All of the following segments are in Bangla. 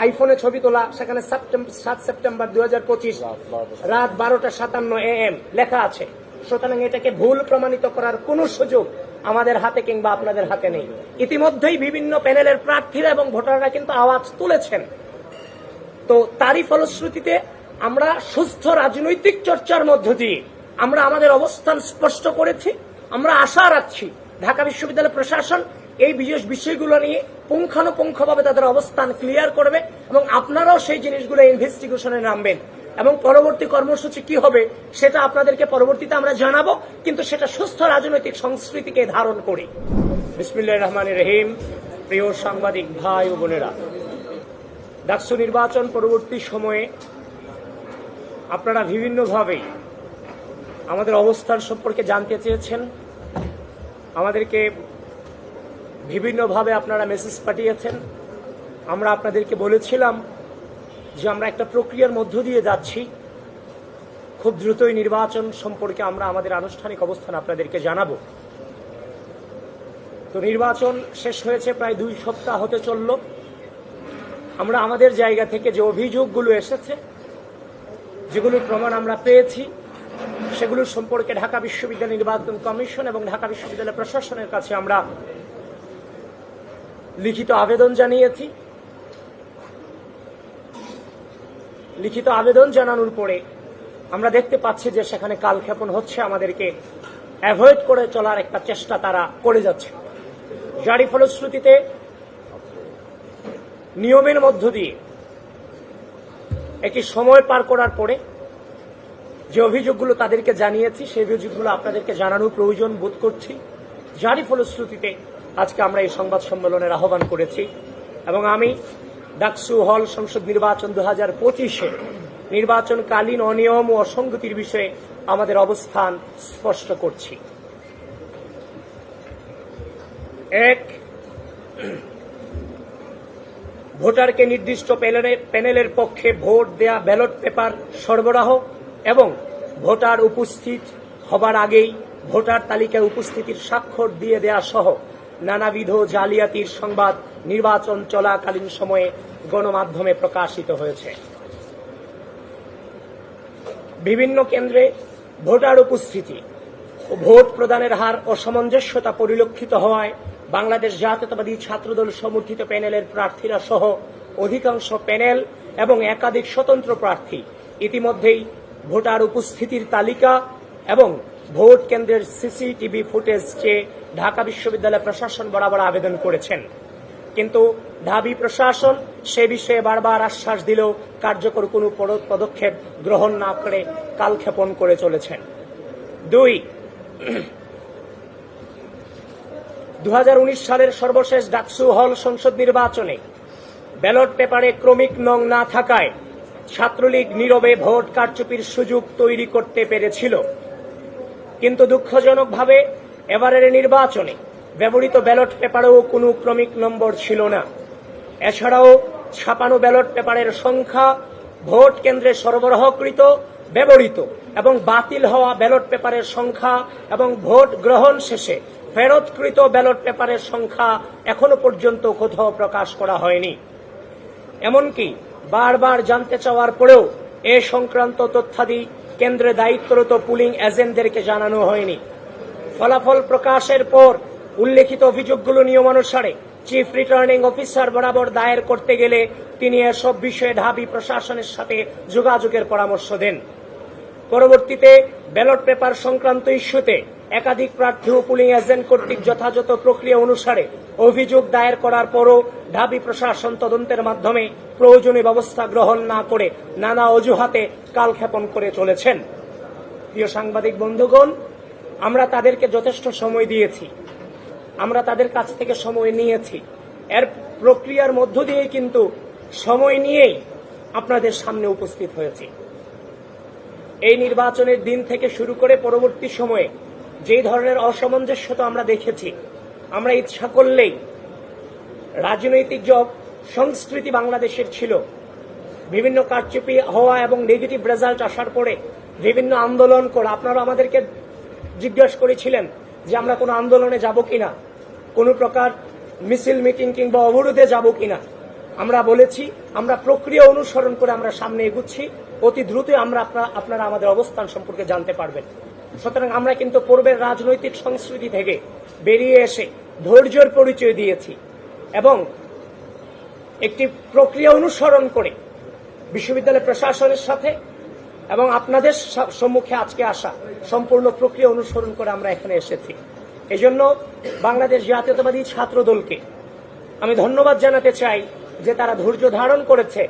আইফোনে ছবি তোলা, সেখানে 7 সেপ্টেম্বর 2025 রাত 12:57 AM লেখা আছে। সুতরাং এটাকে ভুল প্রমাণিত করার কোনো সুযোগ আমাদের হাতে কিংবা আপনাদের হাতে নেই। ইতিমধ্যেই বিভিন্ন প্যানেলের প্রার্থীরা এবং ভোটাররা কিন্তু আওয়াজ তুলেছেন। তো তারই ফলশ্রুতিতে আমরা সুস্থ রাজনৈতিক চর্চার মধ্য দিয়ে আমরা আমাদের অবস্থান স্পষ্ট করেছি। আমরা আশা রাখছি ঢাকা বিশ্ববিদ্যালয় প্রশাসন এই বিশেষ বিষয়গুলো নিয়ে পুঙ্খানুপুঙ্খভাবে তাদের অবস্থান ক্লিয়ার করবে এবং আপনারাও সেই জিনিসগুলো ইনভেস্টিগেশনে নামবেন এবং পরবর্তী কর্মসূচি কি হবে সেটা আপনাদেরকে পরবর্তীতে আমরা জানাবো, কিন্তু সেটা সুস্থ রাজনৈতিক সংস্কৃতিকে ধারণ করে। বিসমিল্লাহির রহমানির রহিম। প্রিয় সাংবাদিক ভাই ও বোনেরা, ডাকসু নির্বাচন পরবর্তী সময়ে আপনারা বিভিন্নভাবে আমাদের অবস্থান সম্পর্কে জানতে চেয়েছেন, আমাদেরকে বিভিন্নভাবে আপনারা মেসেজ পাঠিয়েছেন। আমরা আপনাদেরকে বলেছিলাম যে আমরা একটা প্রক্রিয়ার মধ্য দিয়ে যাচ্ছি, খুব দ্রুতই নির্বাচন সম্পর্কে আমরা আমাদের আনুষ্ঠানিক অবস্থান আপনাদেরকে জানাবো। তো নির্বাচন শেষ হয়েছে প্রায় 2 সপ্তাহ হতে চলল। আমরা আমাদের জায়গা থেকে যে অভিযোগগুলো এসেছে, যেগুলোর প্রমাণ আমরা পেয়েছি, সেগুলো সম্পর্কে ঢাকা বিশ্ববিদ্যালয় নির্বাচন কমিশন এবং ঢাকা বিশ্ববিদ্যালয় প্রশাসনের কাছে আমরা লিখিত আবেদন জানিয়েছি। লিখিত আবেদন জানানোর পরে আমরা দেখতে পাচ্ছি যে সেখানে কালক্ষেপণ হচ্ছে, আমাদেরকে অ্যাভয়েড করে চলার একটা চেষ্টা তারা করে যাচ্ছে। যারই ফলশ্রুতিতে নিয়মের মধ্য দিয়ে একটি সময় পার করার পরে যে অভিযোগগুলো তাদেরকে জানিয়েছি, সেই অভিযোগগুলো আপনাদেরকে জানানোর প্রয়োজন বোধ করছি। যারই ফলশ্রুতিতে আজকে আমরা এই সংবাদ সম্মেলনের আহ্বান করেছি এবং আমি ডাকসু হল সংসদ নির্বাচন 2025 নির্বাচনকালীন অনিয়ম ও অসঙ্গতির বিষয়ে আমাদের অবস্থান স্পষ্ট করছি। 1, ভোটারকে নির্দিষ্ট প্যানেলের পক্ষে ভোট দেয়া ব্যালট পেপার সরবরাহ এবং ভোটার উপস্থিত হবার আগেই ভোটার তালিকায় উপস্থিতির স্বাক্ষর দিয়ে দেয়া সহ নানাবিধ জালিয়াতির সংবাদ নির্বাচন চলাকালীন সময়ে গণমাধ্যমে প্রকাশিত হয়েছে। বিভিন্ন কেন্দ্রে ভোটার উপস্থিতি ও ভোট প্রদানের হার অসামঞ্জস্যতা পরিলক্ষিত হওয়ায় বাংলাদেশ জাতীয়তাবাদী ছাত্রদল সমর্থিত প্যানেলের প্রার্থীরা সহ অধিকাংশ প্যানেল এবং একাধিক স্বতন্ত্র প্রার্থী ইতিমধ্যেই ভোটার উপস্থিতির তালিকা এবং ভোট কেন্দ্রের সিসিটিভি ফুটেজ চেয়ে ঢাকা বিশ্ববিদ্যালয় প্রশাসন বরাবর আবেদন করেছেন। কিন্তু ঢাবি প্রশাসন সে বিষয়ে বারবার আশ্বাস দিলেও কার্যকর কোনো পদক্ষেপ গ্রহণ না করে কালক্ষেপণ করে চলেছেন। 2, 2019 সালের সর্বশেষ ডাকসু হল সংসদ নির্বাচনে ব্যালট পেপারে ক্রমিক নং না থাকায় ছাত্রলীগ নীরবে ভোট কারচুপির সুযোগ তৈরি করতে পেরেছিল, কিন্তু দুঃখজনকভাবে এবারের নির্বাচনে ব্যবহৃত ব্যালট পেপারেও কোনো ক্রমিক নম্বর ছিল না। এছাড়াও ছাপানো ব্যালট পেপারের সংখ্যা, ভোট কেন্দ্রে সরবরাহকৃত, ব্যবহৃত এবং বাতিল হওয়া ব্যালট পেপারের সংখ্যা এবং ভোট গ্রহণ শেষে ফেরতকৃত ব্যালট পেপারের সংখ্যা এখনো পর্যন্ত কোথাও প্রকাশ করা হয়নি। এমনকি বারবার জানতে চাওয়ার পরেও এ সংক্রান্ত তথ্যাদি কেন্দ্রে দায়িত্বরত পুলিং এজেন্টদেরকে জানানো হয়নি। ফলাফল প্রকাশের পর উল্লেখিত অভিযোগগুলো নিয়মানুসারে চিফ রিটার্নিং অফিসার বরাবর দায়ের করতে গেলে তিনি এসব বিষয়ে ঢাবি প্রশাসনের সাথে যোগাযোগের পরামর্শ দেন। পরবর্তীতে ব্যালট পেপার সংক্রান্ত ইস্যুতে একাধিক প্রার্থী ও পুলিং এজেন্ট কর্তৃক যথাযথ প্রক্রিয়া অনুসারে অভিযোগ দায়ের করার পরও ঢাবি প্রশাসন তদন্তের মাধ্যমে প্রয়োজনীয় ব্যবস্থা গ্রহণ না করে নানা অজুহাতে কালক্ষেপণ করে চলেছেন। প্রিয় সাংবাদিক বন্ধুগণ, আমরা তাদেরকে যথেষ্ট সময় দিয়েছি, আমরা তাদের কাছ থেকে সময় নিয়েছি। এর প্রক্রিয়ার মধ্য দিয়ে কিন্তু সময় নিয়েই আপনাদের সামনে উপস্থিত হয়েছি। এই নির্বাচনের দিন থেকে শুরু করে পরবর্তী সময়ে যে ধরনের অসামঞ্জস্যতা আমরা দেখেছি, আমরা ইচ্ছা করলেই রাজনৈতিক যে সংস্কৃতি বাংলাদেশের ছিল, বিভিন্ন কারচুপি হওয়া এবং নেগেটিভ রেজাল্ট আসার পরে বিভিন্ন আন্দোলন করে, আপনারা আমাদেরকে জিজ্ঞাসা করেছিলেন যে আমরা কোনো আন্দোলনে যাব কিনা, কোনো প্রকার মিছিল মিটিং কিংবা অবরোধে যাব কিনা। আমরা বলেছি আমরা প্রক্রিয়া অনুসরণ করে আমরা সামনে এগুচ্ছি, অতি দ্রুত আপনারা আমাদের অবস্থান সম্পর্কে জানতে পারবেন। সুতরাং আমরা কিন্তু পূর্বের রাজনৈতিক সংস্কৃতি থেকে বেরিয়ে এসে ধৈর্যের পরিচয় দিয়েছি এবং একটি প্রক্রিয়া অনুসরণ করে বিশ্ববিদ্যালয় প্রশাসনের সাথে এবং আপনাদের সম্মুখে আজকে আসা সম্পূর্ণ প্রক্রিয়া অনুসরণ করে আমরা এখানে এসেছি। এজন্য বাংলাদেশ জাতীয়তাবাদী ছাত্র দলকে আমি ধন্যবাদ জানাতে চাই যে তারা ধৈর্য ধারণ করেছে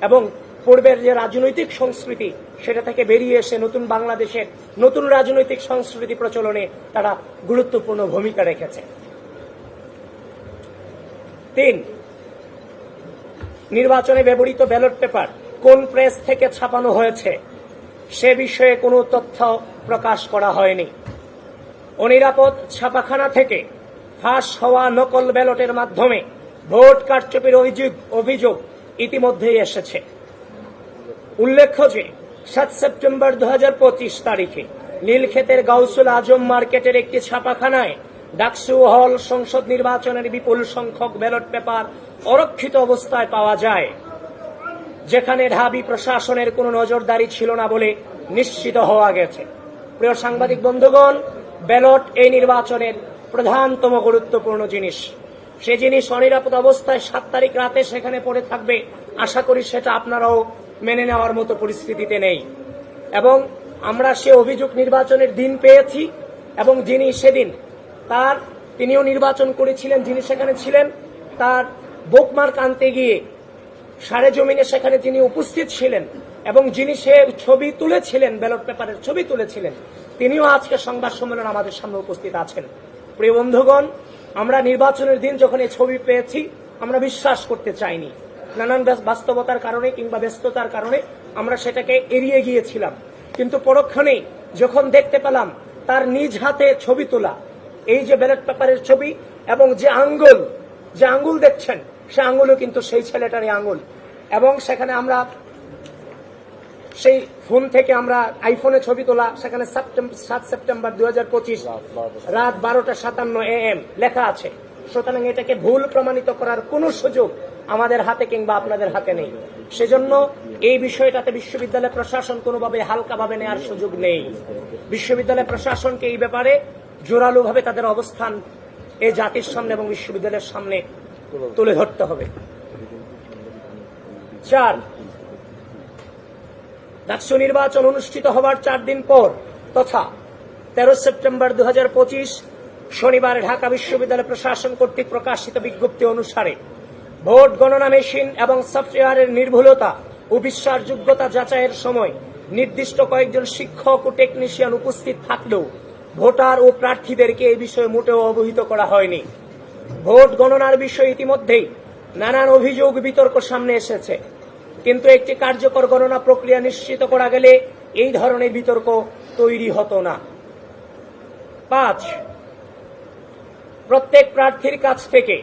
এবং পূর্বের যে রাজনৈতিক সংস্কৃতি সেটা থেকে বেরিয়ে এসে নতুন বাংলাদেশের নতুন রাজনৈতিক সংস্কৃতি প্রচলনে তারা গুরুত্বপূর্ণ ভূমিকা রেখেছে। 3, নির্বাচনে ব্যবহৃত ব্যালট পেপার কোন প্রেস থেকে ছাপানো হয়েছে সে বিষয়ে কোনো তথ্য প্রকাশ করা হয়নি। অনিরাপদ ছাপাখানা থেকে ফাঁস হওয়া নকল ব্যালটের মাধ্যমে ভোট কারচুপির অভিযোগ ইতিমধ্যেই এসেছে। উল্লেখ্য যে 7 সেপ্টেম্বর 2025 তারিখে নীলক্ষেতের গাউসুল আজম মার্কেটের একটি ছাপাখানায় ডাকসু হল সংসদ নির্বাচনের বিপুল সংখ্যক ব্যালট পেপার অরক্ষিত অবস্থায় পাওয়া যায়, যেখানে ঢাবি প্রশাসনের কোনো নজরদারি ছিল না বলে নিশ্চিত হওয়া গেছে। প্রিয় সাংবাদিক বন্ধুগণ, ব্যালট এই নির্বাচনের প্রধানতম গুরুত্বপূর্ণ জিনিস। সে জিনিস অনিরাপদ অবস্থায় 7 তারিখ রাতে সেখানে পড়ে থাকবে, আশা করি সেটা আপনারাও মেনে নেওয়ার মতো পরিস্থিতিতে নেই। এবং আমরা সে অভিযোগ নির্বাচনের দিন পেয়েছি এবং যিনি সেদিন তিনিও নির্বাচন করেছিলেন, যিনি সেখানে ছিলেন, তার বুকমার্ক আনতে গিয়ে সারে জমিনে সেখানে তিনি উপস্থিত ছিলেন এবং যিনি সে ছবি তুলেছিলেন, ব্যালট পেপারের ছবি তুলেছিলেন, তিনিও আজকে সংবাদ সম্মেলন আমাদের সামনে উপস্থিত আছেন। প্রিয় বন্ধুগণ, আমরা নির্বাচনের দিন যখন এই ছবি পেয়েছি আমরা বিশ্বাস করতে চাইনি। নানান বাস্তবতার কারণে কিংবা ব্যস্ততার কারণে আমরা সেটাকে এড়িয়ে গিয়েছিলাম, কিন্তু পরক্ষণেই যখন দেখতে পেলাম তার নিজ হাতে ছবি তোলা এই যে ব্যালট পেপারের ছবি এবং যে আঙ্গুল দেখছেন সে আঙ্গুলও কিন্তু সেই ছেলেটারই আঙ্গুল। এবং সেখানে আমরা সেই ফোন থেকে আমরা আইফোনে ছবি তোলা, সেখানে 7 সেপ্টেম্বর 2025 রাত 12:57 AM লেখা আছে। সুতরাং এটাকে ভুল প্রমাণিত করার কোনো সুযোগ আমাদের হাতে কিংবা আপনাদের হাতে নেই। সেজন্য এই বিষয়টাতে বিশ্ববিদ্যালয় প্রশাসন কোনোভাবে হালকাভাবে নেওয়ার সুযোগ নেই। বিশ্ববিদ্যালয় প্রশাসনকে এই ব্যাপারে জোরালোভাবে তাদের অবস্থান এই জাতির সামনে এবং বিশ্ববিদ্যালয়ের সামনে তুলে ধরতে হবে। 4, ডাকসু নির্বাচন অনুষ্ঠিত হবার 4 দিন পর তথা 13 সেপ্টেম্বর 2025 শনিবার ঢাকা বিশ্ববিদ্যালয় প্রশাসন কর্তৃক প্রকাশিত বিজ্ঞপ্তি অনুসারে ভোট গণনা মেশিন এবং সফটওয়্যারের নির্ভুলতা ও বিশ্বাসযোগ্যতা যাচাইয়ের সময় নির্দিষ্ট কয়েকজন শিক্ষক ও টেকনিশিয়ান উপস্থিত থাকলেও ভোটার ও প্রার্থীদেরকে এই বিষয়ে মোটেও অবহিত করা হয়নি। ভোট গণনার বিষয়ে ইতিমধ্যেই নানান অভিযোগ বিতর্ক সামনে এসেছে, কিন্তু একটি কার্যকর গণনা প্রক্রিয়া নিশ্চিত করা গেলে এই ধরনের বিতর্ক তৈরি হতো না। 5, প্রত্যেক প্রার্থীর কাছ থেকে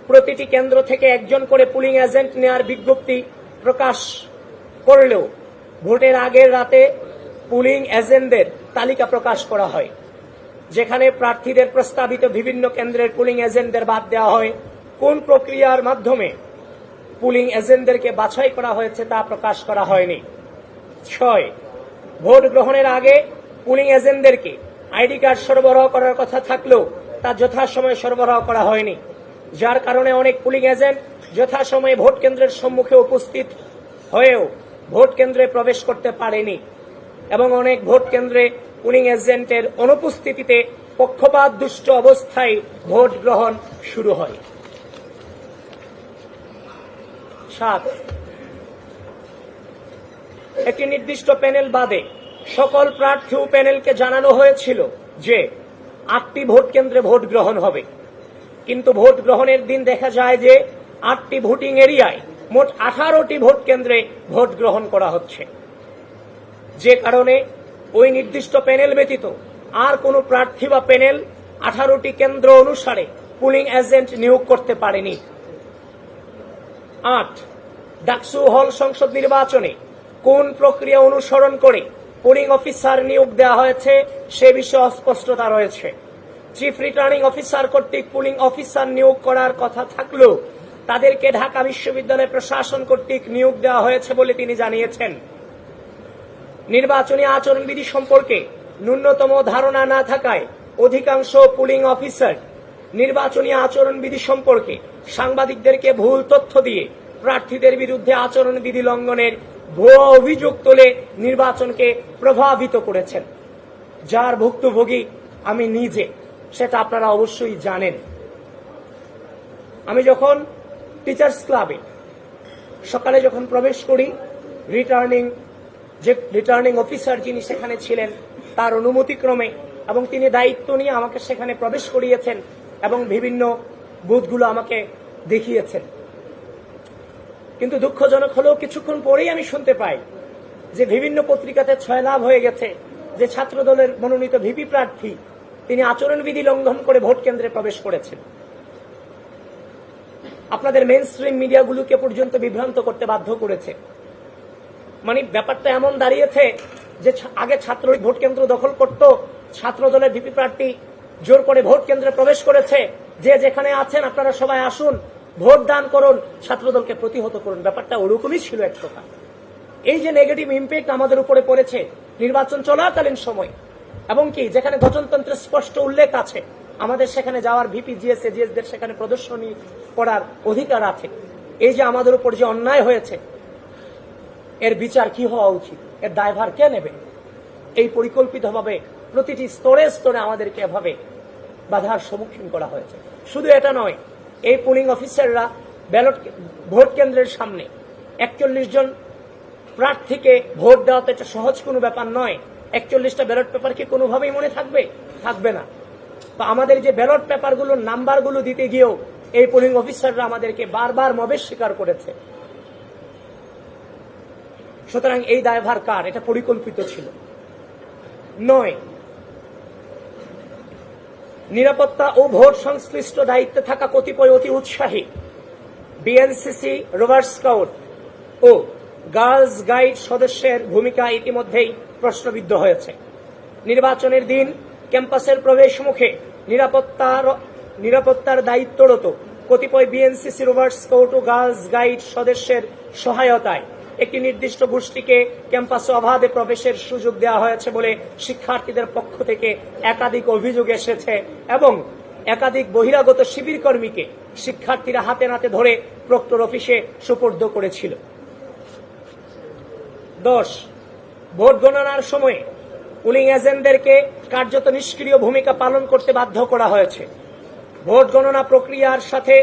প্রতিটি কেন্দ্র থেকে একজন করে পুলিং এজেন্ট নেওয়ার বিজ্ঞপ্তি প্রকাশ করলেও ভোটের আগের রাতে পুলিং এজেন্টদের তালিকা প্রকাশ করা হয়, যেখানে প্রার্থীদের প্রস্তাবিত বিভিন্ন কেন্দ্রের পুলিং এজেন্টদের বাদ দেওয়া হয়। কোন প্রক্রিয়ার মাধ্যমে পুলিং এজেন্টদেরকে বাছাই করা হয়েছে তা প্রকাশ করা হয়নি। 6, ভোট গ্রহণের আগে পুলিং এজেন্টদেরকে আইডি কার্ড সরবরাহ করার কথা থাকলেও তা যথাসময়ে সরবরাহ করা হয়নি, যার কারণে অনেক পুলিং এজেন্ট যথাসময়ে ভোট কেন্দ্রের সম্মুখে উপস্থিত হয়েও ভোট কেন্দ্রে প্রবেশ করতে পারেনি এবং অনেক ভোট কেন্দ্রে পুলিং এজেন্টের অনুপস্থিতিতে পক্ষপাত দুষ্ট অবস্থায় ভোট গ্রহণ শুরু হয়। 7, একটি নির্দিষ্ট প্যানেল বাদে সকল প্রার্থী ও প্যানেলকে জানানো হয়েছিল যে 8টি ভোট কেন্দ্রে ভোট গ্রহণ হবে, কিন্তু ভোট গ্রহণের দিন দেখা যায় যে 8টি ভোটিং এরিয়ায় মোট 18টি ভোট কেন্দ্রে ভোট গ্রহণ করা হচ্ছে, যে কারণে ওই নির্দিষ্ট প্যানেল ব্যতীত আর কোনো প্রার্থী বা প্যানেল 18টি কেন্দ্র অনুসারে পুলিং এজেন্ট নিয়োগ করতে পারেনি। 8, ডাকসু হল সংসদ নির্বাচনে কোন প্রক্রিয়া অনুসরণ করে পুলিং অফিসার নিয়োগ দেওয়া হয়েছে সে বিষয়ে অস্পষ্টতা রয়েছে। চিফ রিটার্নিং অফিসার কর্তৃক পুলিং অফিসার নিয়োগ করার কথা থাকলেও তাদেরকে ঢাকা বিশ্ববিদ্যালয় প্রশাসন কর্তৃক নিয়োগ দেওয়া হয়েছে বলে তিনি জানিয়েছেন। নির্বাচনী আচরণবিধি সম্পর্কে ন্যূনতম ধারণা না থাকায় অধিকাংশ পুলিং অফিসার নির্বাচনী আচরণবিধি সম্পর্কে সাংবাদিকদেরকে ভুল তথ্য দিয়ে প্রার্থীদের বিরুদ্ধে আচরণবিধি লঙ্ঘনের ভুয়া অভিযোগ তুলে নির্বাচনকে প্রভাবিত করেছেন, যার ভুক্তভোগী আমি নিজে, সেটা আপনারা অবশ্যই জানেন। আমি যখন টিচার্স ক্লাবে সকালে যখন প্রবেশ করি, রিটার্নিং অফিসার যিনি সেখানে ছিলেন তার অনুমতিক্রমে এবং তিনি দায়িত্ব নিয়ে আমাকে সেখানে প্রবেশ করিয়েছেন এবং বিভিন্ন বুথগুলো আমাকে দেখিয়েছেন। কিন্তু দুঃখজনক হলেও কিছুক্ষণ পরেই আমি শুনতে পাই যে বিভিন্ন পত্রিকাতে ছয়লাভ হয়ে গেছে যে ছাত্রদলের মনোনীত ভিপি প্রার্থী তিনি আচরণবিধি লঙ্ঘন করে ভোট কেন্দ্রে প্রবেশ করেছেন। আপনাদের মেইন স্ট্রিম মিডিয়াগুলোকে পর্যন্ত বিভ্রান্ত করতে বাধ্য করেছে। মানে ব্যাপারটা এমন দাঁড়িয়েছে যে আগে ছাত্রলীগ ভোট কেন্দ্র দখল করত, ছাত্রদলের ভিপি প্রার্থী জোর করে ভোট কেন্দ্রে প্রবেশ করেছে, যে যেখানে আছেন আপনারা সবাই আসুন, ভোট দান করুন, ছাত্রদলকে প্রতিহত করুন। ব্যাপারটা ওরকমই ছিল এক প্রকার। এই যে নেগেটিভ ইম্প্যাক্ট আমাদের উপরে পড়েছে নির্বাচন চলাকালীন সময়, এবং কি যেখানে গঠনতন্ত্রের স্পষ্ট উল্লেখ আছে আমাদের সেখানে যাওয়ার ভিপি জিএস এজিএসদের সেখানে প্রদর্শনী করার অধিকার আছে, এই যে আমাদের উপর যে অন্যায় হয়েছে এর বিচার কি হওয়া উচিত, এর দায়ভার কে নেবে? এই পরিকল্পিতভাবে প্রতিটি স্তরে স্তরে আমাদেরকে এভাবে বাধার সম্মুখীন করা হয়েছে। শুধু এটা নয়, এই পুলিং অফিসাররা ভোট কেন্দ্রের সামনে 41 জন প্রার্থীকে ভোট দেওয়া তো এটা সহজ কোনো ব্যাপার নয়। 41টা ব্যালট পেপার কি কোনোভাবেই মনে থাকবে না। তো আমাদের যে ব্যালট পেপারগুলোর নাম্বারগুলো দিতে গিয়েও এই পুলিং অফিসাররা আমাদেরকে বারবার মবেশ স্বীকার করেছে। সুতরাং এই দায়ভার কার? এটা পরিকল্পিত ছিল। 9, নিরাপত্তা ও ভোট সংশ্লিষ্ট দায়িত্বে থাকা কতিপয় অতি উৎসাহী বিএনসিসি, রোভার স্কাউট ও গার্লস গাইড সদস্যের ভূমিকা ইতিমধ্যেই প্রশ্নবিদ্ধ হয়েছে। নির্বাচনের দিন ক্যাম্পাসের প্রবেশ মুখে নিরাপত্তার দায়িত্বরত কতিপয় বিএনসিসি, রোভার স্কাউট ও গার্লস গাইড সদস্যের সহায়তায় একটি নির্দিষ্ট গোষ্ঠীকে ক্যাম্পাসে অবাধে প্রবেশের সুযোগ দেওয়া হয়েছে বলে শিক্ষার্থীদের পক্ষ থেকে একাধিক অভিযোগ এসেছে এবং একাধিক বহিরাগত শিবির কর্মীকে শিক্ষার্থীরা হাতে নাতে ধরে প্রক্টর অফিসে সুপর্দ করেছিল। 10, ভোট গণনার সময়ে পুলিং এজেন্টদেরকে কার্যত নিষ্ক্রিয় ভূমিকা পালন করতে বাধ্য করা হয়েছে। ভোট গণনা প্রক্রিয়ার সাথে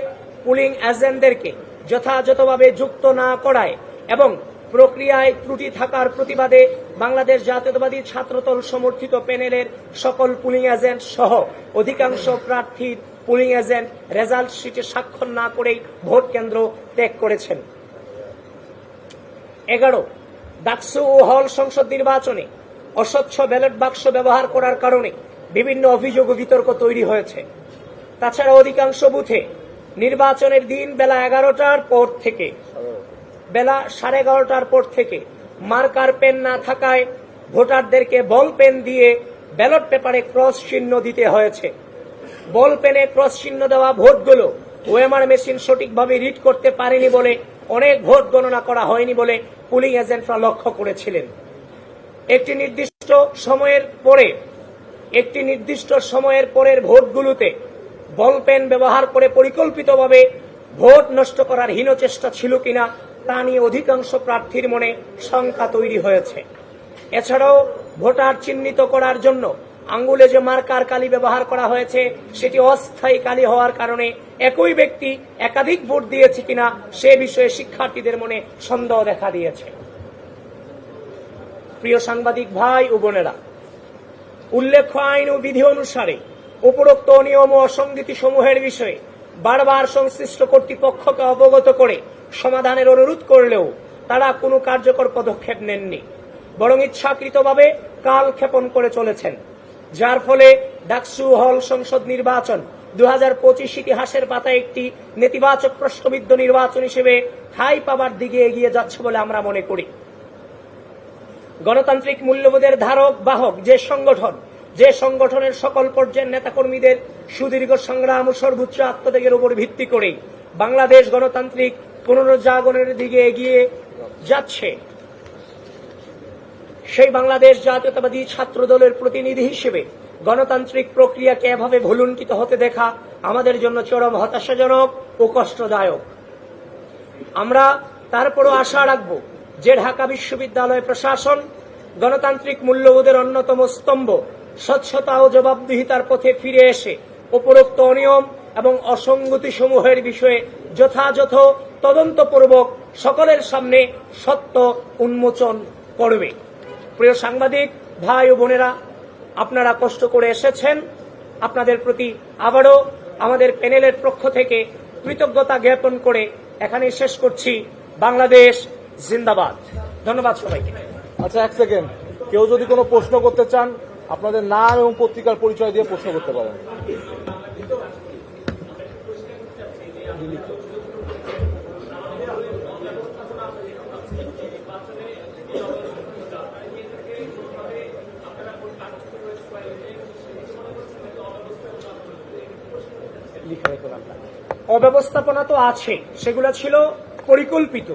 পুলিং এজেন্টদেরকে যথাযথভাবে যুক্ত না করায় এবং প্রক্রিয়ায় ত্রুটি থাকার প্রতিবাদে বাংলাদেশ জাতীয়তাবাদী ছাত্রদল সমর্থিত প্যানেলের সকল পুলিং এজেন্ট সহ অধিকাংশ প্রার্থীর পুলিং এজেন্ট রেজাল্ট শিটে স্বাক্ষর না করেই ভোট কেন্দ্র ত্যাগ করেছেন। 11, ডাকসু ও হল সংসদ নির্বাচনে অস্বচ্ছ ব্যালট বাক্স ব্যবহার করার কারণে বিভিন্ন অভিযোগ ও বিতর্ক তৈরি হয়েছে। তাছাড়া অধিকাংশ বুথে নির্বাচনের দিন বেলা 11টার পর থেকে বেলা 11:30টার পর থেকে মার্কার পেন না থাকায় ভোটারদেরকে বল পেন দিয়ে ব্যালট পেপারে ক্রস চিহ্ন দিতে হয়েছে। বল পেনে ক্রস চিহ্ন দেওয়া ভোটগুলো ওএমআর মেশিন সঠিকভাবে রিড করতে পারেনি বলে অনেক ভোট গণনা করা হয়নি বলে পুলিং এজেন্টরা লক্ষ্য করেছিলেন। একটি নির্দিষ্ট সময়ের পরের ভোটগুলোতে বল পেন ব্যবহার করে পরিকল্পিতভাবে ভোট নষ্ট করার হীন চেষ্টা ছিল কিনা তা নিয়ে অধিকাংশ প্রার্থীর মনে শঙ্কা তৈরি হয়েছে। এছাড়াও ভোটার চিহ্নিত করার জন্য আঙ্গুলে যে মার্কার কালি ব্যবহার করা হয়েছে সেটি অস্থায়ী কালি হওয়ার কারণে একই ব্যক্তি একাধিক ভোট দিয়েছে কিনা সে বিষয়ে শিক্ষার্থীদের মনে সন্দেহ দেখা দিয়েছে। প্রিয় সাংবাদিক ভাই ও বোনেরা, উল্লেখ্য আইন ও বিধি অনুসারে উপরোক্ত নিয়ম ও অসঙ্গতি সমূহের বিষয়ে বারবার সংশ্লিষ্ট কর্তৃপক্ষকে অবগত করে সমাধানের অনুরোধ করলেও তারা কোনো কার্যকর পদক্ষেপ নেননি, বরং ইচ্ছাকৃতভাবে কালক্ষেপণ করে চলেছেন, যার ফলে ডাকসু হল সংসদ নির্বাচন 2025 ইতিহাসের পাতায় একটি নেতিবাচক প্রশ্নবিদ্ধ নির্বাচন হিসেবে ঠাঁই পাবার দিকে এগিয়ে যাচ্ছে বলে আমরা মনে করি। গণতান্ত্রিক মূল্যবোধের ধারক বাহক যে সংগঠনের সকল পর্যায়ের নেতাকর্মীদের সুদীর্ঘ সংগ্রাম ও সর্বোচ্চ আত্মত্যাগের উপর ভিত্তি করে বাংলাদেশ গণতান্ত্রিক পুনরুজ্জাগরণের দিকে এগিয়ে যাচ্ছে। সেই বাংলাদেশ জাতীয়তাবাদী ছাত্র দলের প্রতিনিধি হিসেবে গণতান্ত্রিক প্রক্রিয়াকে এভাবে ভুলুণ্ঠিত হতে দেখা আমাদের জন্য চরম হতাশাজনক ও কষ্টদায়ক। আমরা তারপরও আশা রাখব যে ঢাকা বিশ্ববিদ্যালয় প্রশাসন গণতান্ত্রিক মূল্যবোধের অন্যতম স্তম্ভ স্বচ্ছতা ও জবাবদিহিতার পথে ফিরে এসে উপরোক্ত অনিয়ম এবং অসঙ্গতি সমূহের বিষয়ে যথাযথ তদন্তপূর্বক সকলের সামনে সত্য উন্মোচন করবে। প্রিয় সাংবাদিক ভাই ও বোনেরা, আপনারা কষ্ট করে এসেছেন, আপনাদের প্রতি আবারও আমাদের প্যানেলের পক্ষ থেকে কৃতজ্ঞতা জ্ঞাপন করে এখানেই শেষ করছি। বাংলাদেশ জিন্দাবাদ। ধন্যবাদ সবাইকে। আচ্ছা, এক সেকেন্ড, কেউ যদি কোনো প্রশ্ন করতে চান আপনাদের নাম এবং পত্রিকার পরিচয় দিয়ে প্রশ্ন করতে পারেন। অব্যবস্থাপনা তো আছে, সেগুলো ছিল পরিকল্পিত,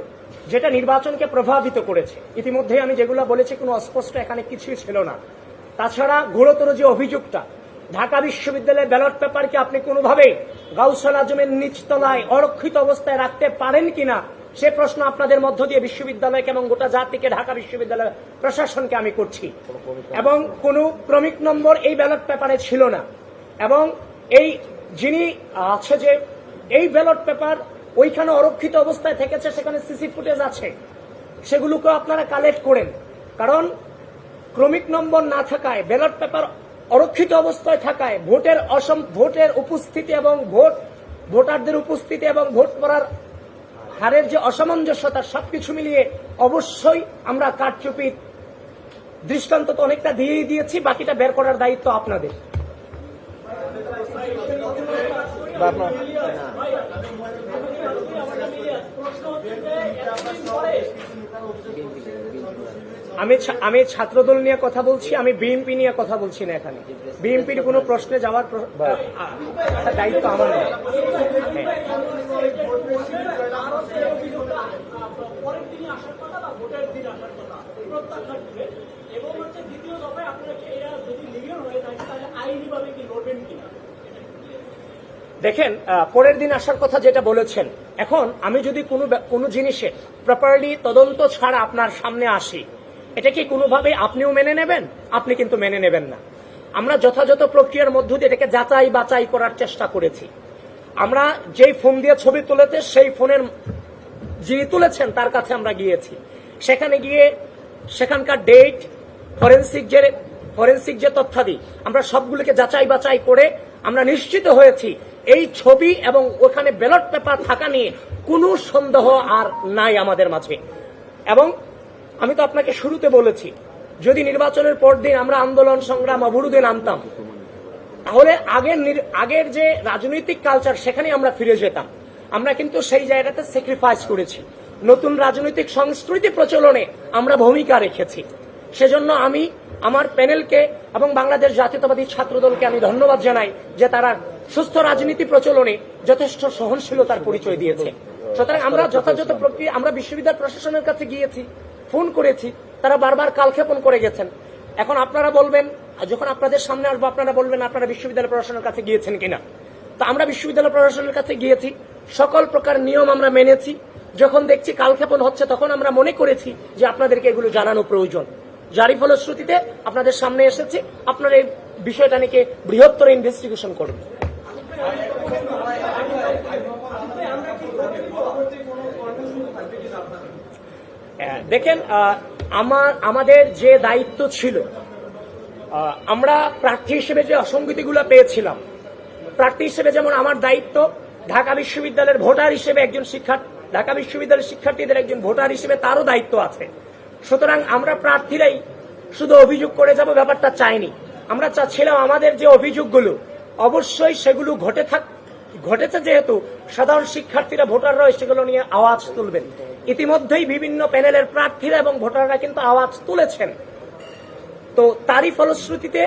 যেটা নির্বাচনকে প্রভাবিত করেছে। ইতিমধ্যে আমি যেগুলো বলেছি কোনো অস্পষ্ট এখানে কিছুই ছিল না। তাছাড়া ঘোরতর যে অভিযোগটা, ঢাকা বিশ্ববিদ্যালয়ের ব্যালট পেপারকে আপনি কোনোভাবে গাউসুল আজমের নিচতলায় অরক্ষিত অবস্থায় রাখতে পারেন কিনা, সে প্রশ্ন আপনাদের মধ্য দিয়ে বিশ্ববিদ্যালয়কে এবং গোটা জাতিকে, ঢাকা বিশ্ববিদ্যালয় প্রশাসনকে আমি করছি। এবং কোনো ক্রমিক নম্বর এই ব্যালট পেপারে ছিল না। এবং এই যিনি আছে যে এই ব্যালট পেপার ওইখানে অরক্ষিত অবস্থায় থেকেছে, সেখানে সিসি ফুটেজ আছে, সেগুলোকে আপনারা কালেক্ট করেন। কারণ ক্রমিক নম্বর না থাকায়, ব্যালট পেপার অরক্ষিত অবস্থায় থাকায় ভোটের উপস্থিতি এবং ভোটারদের উপস্থিতি এবং ভোট করার হারের যে অসামঞ্জস্যতা, সবকিছু মিলিয়ে অবশ্যই আমরা কারচুপির দৃষ্টান্ত তো অনেকটা দিয়েই দিয়েছি। বাকিটা বের করার দায়িত্ব আপনাদের। আমি ছাত্রদল নিয়ে কথা বলছি, আমি বিএনপি নিয়ে কথা বলছি না। এখানে বিএনপির কোনো প্রশ্নে যাওয়ার দায়িত্ব আমার নেই। দেখেন, পরের দিন আসার কথা যেটা বলেছেন, এখন আমি যদি কোনো জিনিসে প্রপারলি তদন্ত ছাড়া আপনার সামনে আসি, এটা কি কোনোভাবে আপনিও মেনে নেবেন? আপনি কিন্তু মেনে নেবেন না। আমরা যথাযথ প্রক্রিয়ার মধ্য দিয়ে এটাকে যাচাই বাছাই করার চেষ্টা করেছি। আমরা যেই ফোন দিয়ে ছবি তুলেছে, সেই ফোনের যিনি তুলেছেন তার কাছে আমরা গিয়েছি। সেখানে গিয়ে সেখানকার ডেট, ফরেন্সিক যে তথ্যাদি, আমরা সবগুলোকে যাচাই বাছাই করে আমরা নিশ্চিত হয়েছি এই ছবি এবং ওখানে ব্যালট পেপার থাকা নিয়ে কোনো সন্দেহ আর নাই আমাদের মাঝে। এবং আমি তো আপনাকে শুরুতে বলেছি, যদি নির্বাচনের পরদিন আমরা আন্দোলন সংগ্রাম অবরোধে নামতাম, তাহলে আগের যে রাজনৈতিক কালচার, সেখানে আমরা ফিরে যেতাম। আমরা কিন্তু সেই জায়গাতে স্যাক্রিফাইস করেছি। নতুন রাজনৈতিক সংস্কৃতি প্রচলনে আমরা ভূমিকা রেখেছি। সেজন্য আমি আমার প্যানেলকে এবং বাংলাদেশ জাতীয়তাবাদী ছাত্রদলকে আমি ধন্যবাদ জানাই যে তারা সুস্থ রাজনীতি প্রচলনে যথেষ্ট সহনশীলতার পরিচয় দিয়েছে। সুতরাং আমরা যথাযথ প্রক্রিয়া, আমরা বিশ্ববিদ্যালয় প্রশাসনের কাছে গিয়েছি, ফোন করেছি, তারা বারবার কালক্ষেপণ করে গেছেন। এখন আপনারা বলবেন, যখন আপনাদের সামনে আসবো আপনারা বলবেন আপনারা বিশ্ববিদ্যালয় প্রশাসনের কাছে গিয়েছেন কিনা। তো আমরা বিশ্ববিদ্যালয় প্রশাসনের কাছে গিয়েছি, সকল প্রকার নিয়ম আমরা মেনেছি। যখন দেখছি কালক্ষেপণ হচ্ছে, তখন আমরা মনে করেছি যে আপনাদেরকে এগুলো জানানো প্রয়োজন। যারই ফলশ্রুতিতে আপনাদের সামনে এসেছি। আপনারা এই বিষয়টা নিয়ে বৃহত্তর ইনভেস্টিগেশন করুন। দেখেন, আমাদের যে দায়িত্ব ছিল, আমরা প্রার্থী হিসেবে যে অসঙ্গতিগুলো পেয়েছিলাম, প্রার্থী হিসেবে যেমন আমার দায়িত্ব, ঢাকা বিশ্ববিদ্যালয়ের ভোটার হিসেবে ঢাকা বিশ্ববিদ্যালয়ের শিক্ষার্থীদের একজন ভোটার হিসেবে তারও দায়িত্ব আছে। সুতরাং আমরা প্রার্থীরাই শুধু অভিযোগ করে যাব, ব্যাপারটা চাইনি। আমরা চাচ্ছিলাম আমাদের যে অভিযোগগুলো, অবশ্যই সেগুলো ঘটেছে, যেহেতু সাধারণ শিক্ষার্থীরা, ভোটাররা সেগুলো নিয়ে আওয়াজ তুলবেন। ইতিমধ্যেই বিভিন্ন প্যানেলের প্রার্থীরা এবং ভোটাররা কিন্তু আওয়াজ তুলেছেন। তো তারই ফলশ্রুতিতে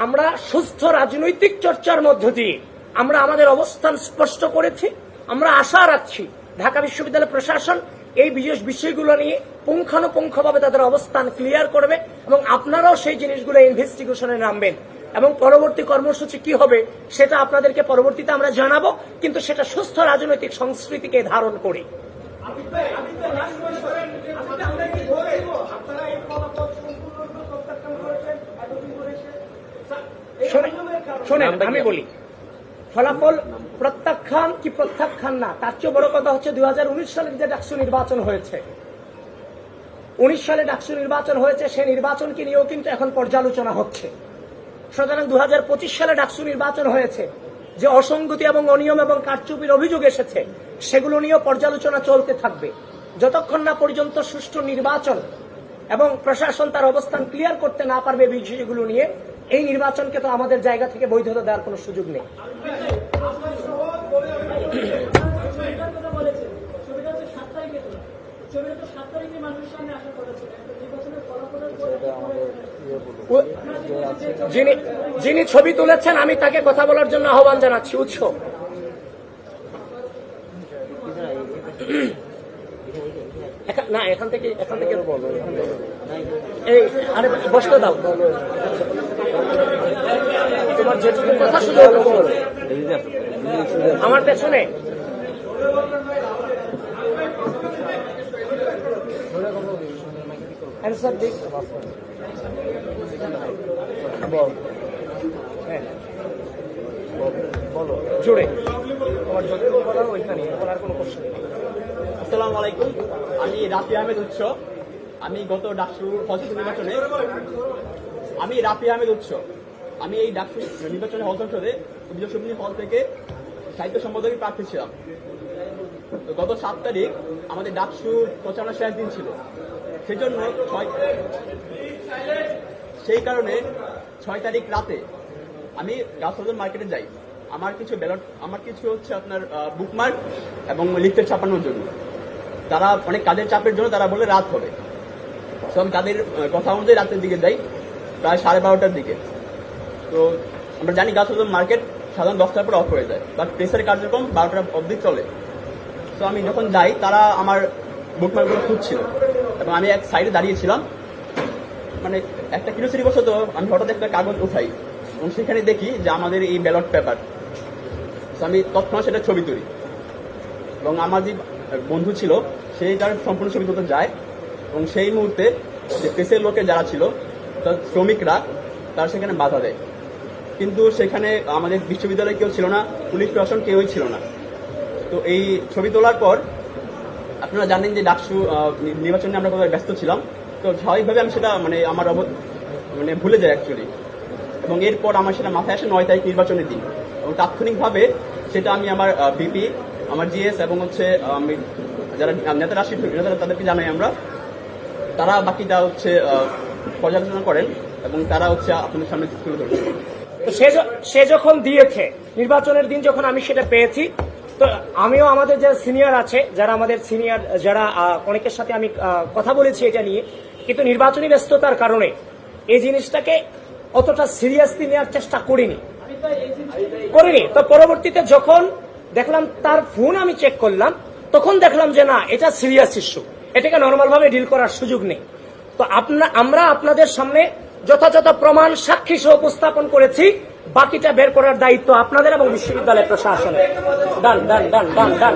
আমরা সুস্থ রাজনৈতিক চর্চার মধ্য দিয়ে আমরা আমাদের অবস্থান স্পষ্ট করেছি। আমরা আশা রাখছি ঢাকা বিশ্ববিদ্যালয় প্রশাসন এই বিশেষ বিষয়গুলো নিয়ে পুঙ্খানুপুঙ্খভাবে তাদের অবস্থান ক্লিয়ার করবে এবং আপনারাও সেই জিনিসগুলো ইনভেস্টিগেশনে নামবেন এবং পরবর্তী কর্মসূচি কি হবে সেটা আপনাদেরকে পরবর্তীতে আমরা জানাবো, কিন্তু সেটা সুস্থ রাজনৈতিক সংস্কৃতিকে ধারণ করে। শোনেন, আমি বলি ফলাফল প্রত্যাখ্যান কি প্রত্যাখ্যান না, তার চেয়ে বড় কথা হচ্ছে 2019 সালের যে ডাকসু নির্বাচন হয়েছে, 19 সালে ডাকসু নির্বাচন হয়েছে, সেই নির্বাচনকে নিয়েও কিন্তু এখন পর্যালোচনা হচ্ছে। সুতরাং 2025 সালে ডাকসু নির্বাচন হয়েছে, যে অসঙ্গতি এবং অনিয়ম এবং কারচুপির অভিযোগ এসেছে সেগুলো নিয়েও পর্যালোচনা চলতে থাকবে যতক্ষণ না পর্যন্ত সুষ্ঠু নির্বাচন এবং প্রশাসন তার অবস্থান ক্লিয়ার করতে না পারবে বিষয়গুলো নিয়ে। এই নির্বাচনকে তো আমাদের জায়গা থেকে বৈধতা দেওয়ার কোনো সুযোগ নেই। যিনি ছবি তুলেছেন আমি তাকে কথা বলার জন্য আহ্বান জানাচ্ছি। উৎস না, এখান থেকে এই আরে বসতে দাও, তোমার যেটুকু কথা শুধু আমার পেছনে। অ্যান্সার দিক জুড়ে তোমার যতটুকু বলার ওইখানে বলার কোনো প্রশ্ন নেই। আসসালামু আলাইকুম, আমি রাফি আহমেদ উৎস। আমি গত ডাকসু হল নির্বাচনে আমি এই ডাকসু নির্বাচনে হল সংসদে সুবিনী হল থেকে সাহিত্য সম্পাদকের প্রার্থী ছিলাম। তো গত 7 তারিখ আমাদের ডাকসু প্রচারণা শেষ দিন ছিল, সেজন্য সেই কারণে 6 তারিখ রাতে আমি গাছবাজার মার্কেটে যাই। আমার কিছু হচ্ছে আপনার বুকমার্ক এবং লিফলেট ছাপানোর জন্য। তারা অনেক কাজের চাপের জন্য তারা বলে রাত হবে, তো আমি তাদের কথা অনুযায়ী রাতের দিকে যাই, প্রায় 12:30টার দিকে। তো আমরা জানি গাছবাজার মার্কেট সাধারণ 10টার পর অফ হয়ে যায়, বাট প্রেসের কার্যক্রম 12টা অবধি চলে। তো আমি যখন যাই তারা আমার বুকমার্কগুলো খুঁজছিল এবং আমি এক সাইডে দাঁড়িয়েছিলাম। মানে একটা কিউরিওসিটি বশত আমি হঠাৎ একটা কাগজ উঠাই এবং সেখানে দেখি যে আমাদের এই ব্যালট পেপার। আমি তৎক্ষণাৎ সেটা ছবি তুলি এবং আমার যে বন্ধু ছিল সেই তার সম্পূর্ণ ছবি তুলতে যায় এবং সেই মুহূর্তে যে প্রেসের লোকে যারা ছিল শ্রমিকরা তারা সেখানে বাধা দেয়। কিন্তু সেখানে আমাদের বিশ্ববিদ্যালয়ে কেউ ছিল না, পুলিশ প্রশাসন কেউই ছিল না। তো এই ছবি তোলার পর আপনারা জানেন যে ডাকসু নির্বাচনে আমরা কোথায় ব্যস্ত ছিলাম, তো স্বাভাবিকভাবে আমি সেটা আমার ভুলে যাই অ্যাকচুয়ালি। এবং এরপর আমার সেটা মাথায় আসে 9 তারিখ নির্বাচনের দিন, এবং তাৎক্ষণিকভাবে সেটা আমি আমার ভিপি, আমার জিএস এবং হচ্ছে যারা নেতারা তাদেরকে জানাই আমরা। তারা বাকিটা হচ্ছে পর্যালোচনা করেন এবং তারা হচ্ছে আপনাদের সামনে তুলে ধরবে। সে যখন দিয়েছে নির্বাচনের দিন যখন আমি সেটা পেয়েছি, তো আমিও আমাদের যারা সিনিয়র আছে, যারা অনেকের সাথে আমি কথা বলেছি এটা নিয়ে, কিন্তু নির্বাচনী ব্যস্ততার কারণে এই জিনিসটাকে অতটা সিরিয়াসলি নেওয়ার চেষ্টা করিনি। তো পরবর্তীতে যখন দেখলাম তার ফোন আমি চেক করলাম, তখন দেখলাম যে না, এটা সিরিয়াস ইস্যু, এটাকে নর্মাল ভাবে ডিল করার সুযোগ নেই। তো আমরা আপনাদের সামনে যথাযথ প্রমাণ সাক্ষী সহ উপস্থাপন করেছি, বাকিটা বের করার দায়িত্ব আপনাদের এবং বিশ্ববিদ্যালয় প্রশাসনের। ডান।